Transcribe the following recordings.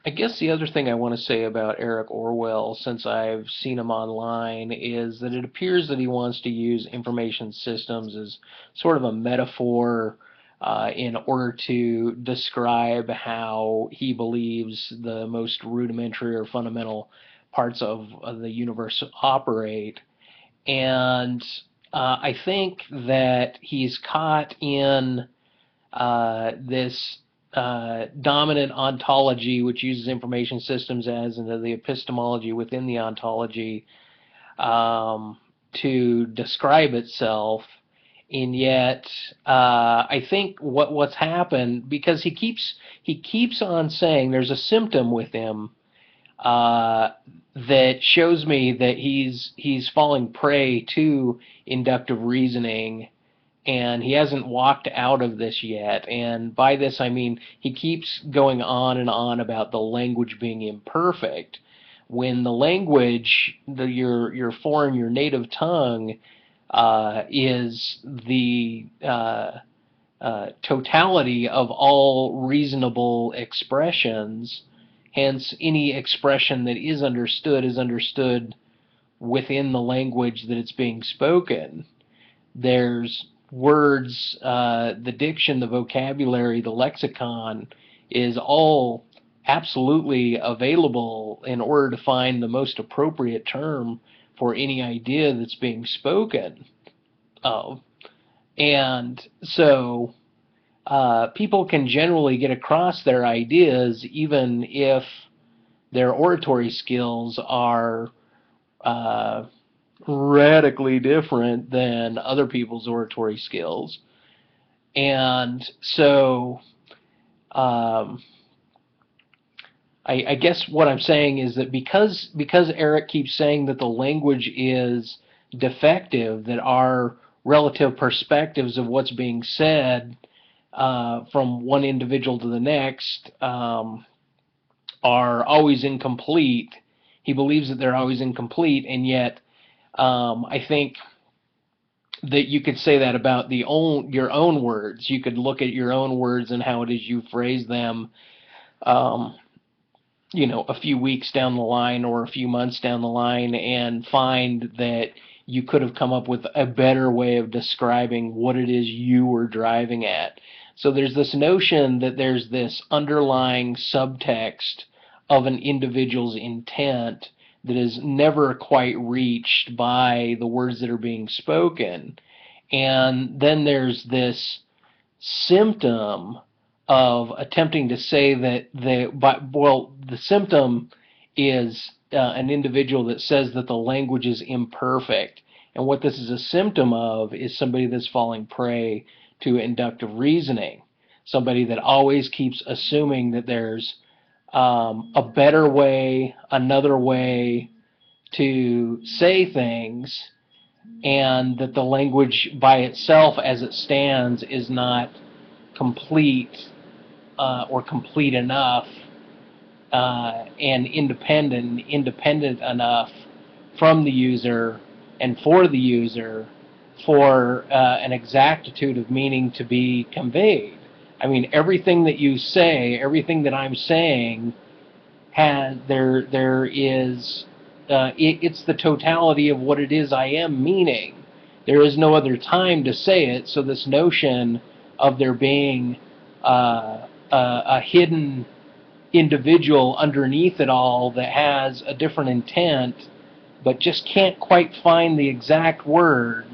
I guess the other thing I want to say about Eric Orwell, since I've seen him online, is that it appears that he wants to use information systems as sort of a metaphor in order to describe how he believes the most rudimentary or fundamental parts of the universe operate. And I think that he's caught in this dominant ontology, which uses information systems as into the epistemology within the ontology to describe itself. And yet, I think what's happened, because he keeps on saying there's a symptom with him that shows me that he's falling prey to inductive reasoning, and he hasn't walked out of this yet. And by this I mean he keeps going on and on about the language being imperfect, when the language, your foreign, your native tongue, is the totality of all reasonable expressions. Hence, any expression that is understood within the language that it's being spoken. There's words, the diction, the vocabulary, the lexicon is all absolutely available in order to find the most appropriate term for any idea that's being spoken of. And so people can generally get across their ideas even if their oratory skills are radically different than other people's oratory skills. And so I guess what I'm saying is that because Eric keeps saying that the language is defective, that our relative perspectives of what's being said from one individual to the next are always incomplete. He believes that they're always incomplete, and yet I think that you could say that about your own words. You could look at your own words and how it is you phrase them, a few weeks down the line or a few months down the line, and find that you could have come up with a better way of describing what it is you were driving at. So there's this notion that there's this underlying subtext of an individual's intent that is never quite reached by the words that are being spoken. And then there's this symptom of attempting to say that the symptom is an individual that says that the language is imperfect. And what this is a symptom of is somebody that's falling prey to inductive reasoning. Somebody that always keeps assuming that there's a better way, another way to say things, and that the language by itself as it stands is not complete or complete enough and independent enough from the user and for the user for an exactitude of meaning to be conveyed. I mean, everything that you say, everything that I'm saying, there is it's the totality of what it is I am meaning. There is no other time to say it, so this notion of there being a hidden individual underneath it all that has a different intent but just can't quite find the exact word,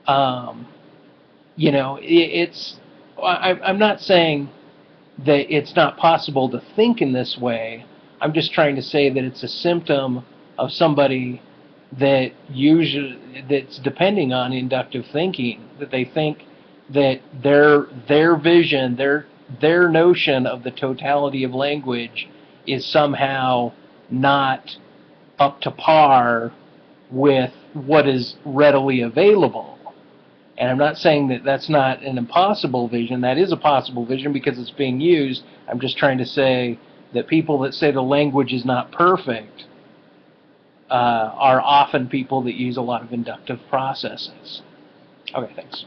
I'm not saying that it's not possible to think in this way. I'm just trying to say that it's a symptom of somebody that's depending on inductive thinking, that they think that their vision, their notion of the totality of language is somehow not up to par with what is readily available. And I'm not saying that that's not an impossible vision. That is a possible vision because it's being used. I'm just trying to say that people that say the language is not perfect are often people that use a lot of inductive processes. Okay, thanks.